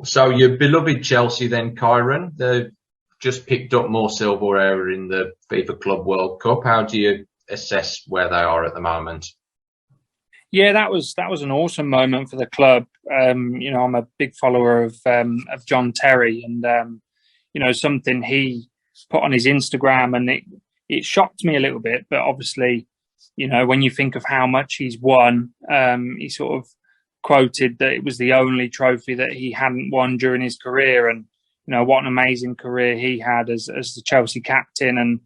So your beloved Chelsea then, Kyren, they've just picked up more silverware in the FIFA Club World Cup. How do you assess where they are at the moment? Yeah, that was an awesome moment for the club. I'm a big follower of John Terry, and something he put on his Instagram, and it shocked me a little bit. But obviously, when you think of how much he's won, he sort of quoted that it was the only trophy that he hadn't won during his career, and what an amazing career he had as the Chelsea captain, and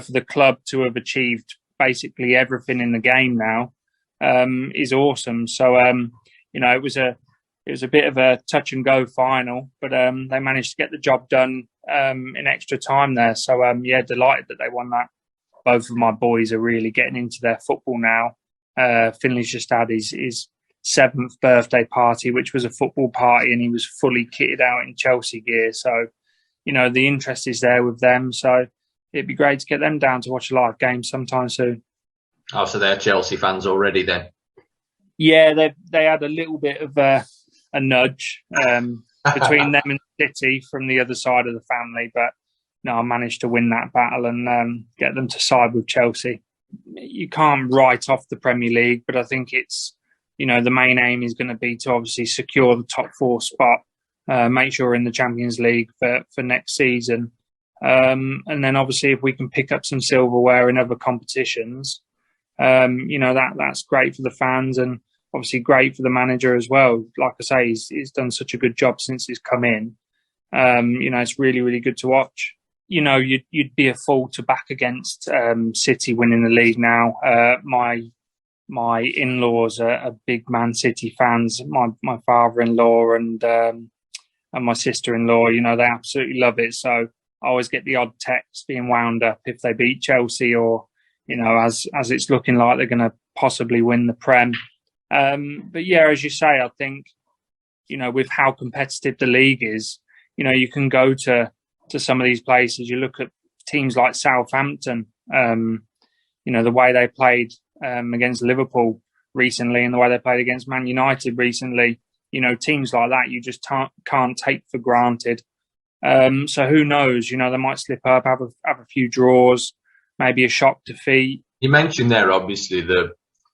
for the club to have achieved basically everything in the game now is awesome. So it was a bit of a touch and go final, but they managed to get the job done in extra time there. So yeah, delighted that they won that. Both of my boys are really getting into their football now. Finley's just had his 7th birthday party, which was a football party, and he was fully kitted out in Chelsea gear. So the interest is there with them. So it'd be great to get them down to watch a live game sometime soon. Oh, so they're Chelsea fans already then? Yeah, they had a little bit of a nudge between them and City from the other side of the family, but no, I managed to win that battle and get them to side with Chelsea. You can't write off the Premier League, but I think it's the main aim is going to be to obviously secure the top 4 spot, make sure we're in the Champions League for next season, and then obviously if we can pick up some silverware in other competitions. That's great for the fans and obviously great for the manager as well. Like I say, he's done such a good job since he's come in. It's really, really good to watch. You'd be a fool to back against City winning the league now. My in-laws are big Man City fans. My father-in-law and my sister-in-law, they absolutely love it. So I always get the odd text being wound up if they beat Chelsea or as it's looking like they're going to possibly win the Prem. But yeah, as you say, I think, with how competitive the league is, you can go to some of these places. You look at teams like Southampton, the way they played against Liverpool recently and the way they played against Man United recently, teams like that you just can't take for granted. So who knows, they might slip up, have a few draws, maybe a shock defeat. You mentioned there, obviously,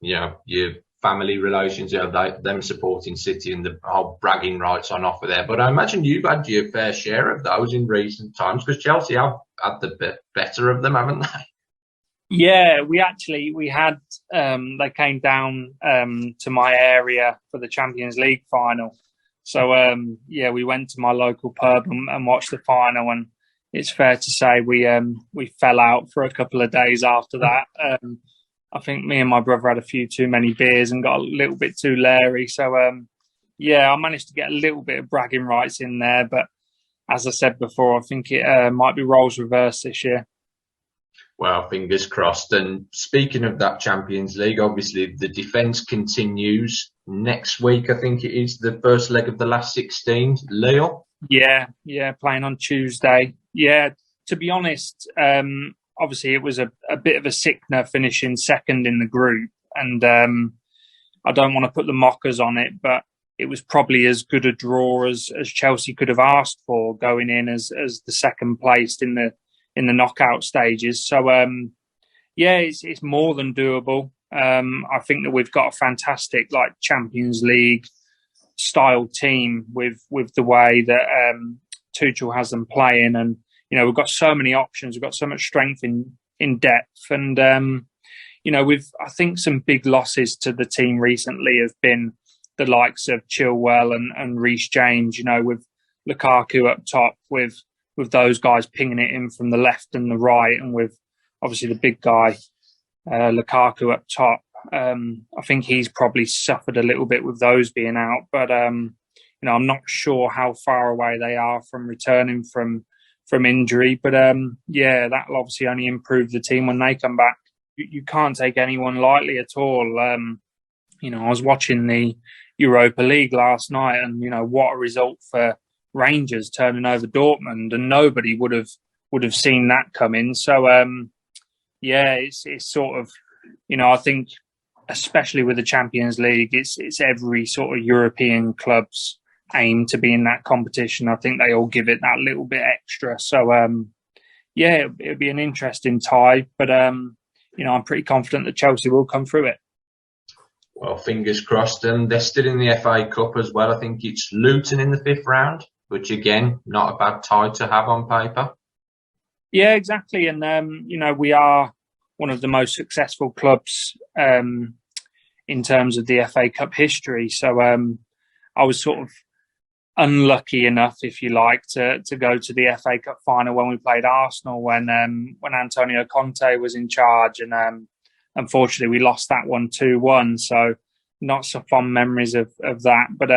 your family relations, them supporting City and the whole bragging rights on offer there. But I imagine you've had your fair share of those in recent times because Chelsea have had the better of them, haven't they? Yeah, we had, they came down to my area for the Champions League final. So, we went to my local pub and watched the final, and it's fair to say we fell out for a couple of days after that. I think me and my brother had a few too many beers and got a little bit too leery. So, I managed to get a little bit of bragging rights in there. But as I said before, I think it might be roles reversed this year. Well, fingers crossed. And speaking of that Champions League, obviously the defence continues. Next week, I think it is the first leg of the last 16. Lille? Yeah, playing on Tuesday. Yeah, to be honest, obviously it was a bit of a sickener finishing second in the group. And I don't want to put the mockers on it, but it was probably as good a draw as Chelsea could have asked for going in as the second placed in the knockout stages. So, it's more than doable. I think that we've got a fantastic Champions League style team with the way that Tuchel has them playing, and we've got so many options. We've got so much strength in depth, and I think some big losses to the team recently have been the likes of Chilwell and Reece James. With Lukaku up top, with those guys pinging it in from the left and the right, and with obviously the big guy Lukaku up top. I think he's probably suffered a little bit with those being out, but I'm not sure how far away they are from returning from injury. But that'll obviously only improve the team when they come back. You can't take anyone lightly at all. I was watching the Europa League last night, and what a result for Rangers turning over Dortmund, and nobody would have seen that coming. So it's sort of, I think especially with the Champions League, it's every sort of European club's aim to be in that competition. I think they all give it that little bit extra. So, yeah, it'll be an interesting tie. But, you know, I'm pretty confident that Chelsea will come through it. Well, fingers crossed. And they're still in the FA Cup as well. I think it's Luton in the 5th round, which, again, not a bad tie to have on paper. Yeah, exactly. And, you know, we are one of the most successful clubs in terms of the FA Cup history. So I was sort of unlucky enough, if you like, to go to the FA Cup final when we played Arsenal when Antonio Conte was in charge. And unfortunately, we lost that one 2-1. So not so fond memories of that. But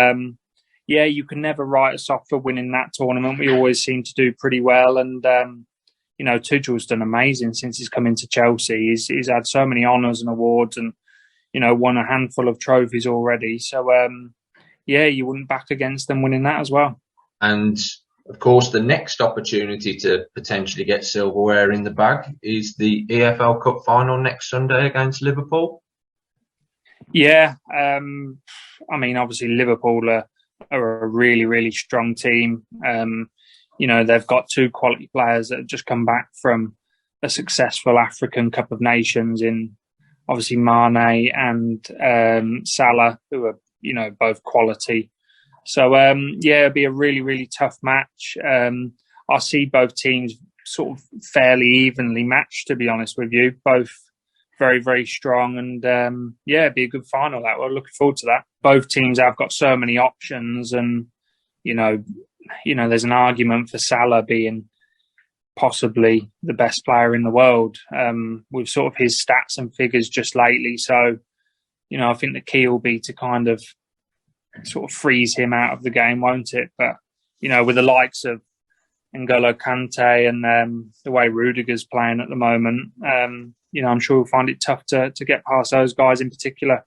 yeah, you can never write us off for winning that tournament. We always seem to do pretty well. And you know, Tuchel's done amazing since he's come into Chelsea. He's had so many honours and awards, and you know, won a handful of trophies already. So yeah, you wouldn't back against them winning that as well. And of course, the next opportunity to potentially get silverware in the bag is the EFL Cup final next Sunday against Liverpool. Yeah, I mean, obviously Liverpool are a really, really strong team. You know, they've got 2 quality players that have just come back from a successful African Cup of Nations in obviously Mane and Salah, who are, you know, both quality. So, yeah, it'll be a really, really tough match. I see both teams sort of fairly evenly matched, to be honest with you. Both very, very strong. And, yeah, it'll be a good final. That we're looking forward to that. Both teams have got so many options, and, you know, there's an argument for Salah being possibly the best player in the world with sort of his stats and figures just lately. So, you know, I think the key will be to kind of sort of freeze him out of the game, won't it? But, you know, with the likes of N'Golo Kante and the way Rudiger's playing at the moment, you know, I'm sure we'll find it tough to get past those guys in particular.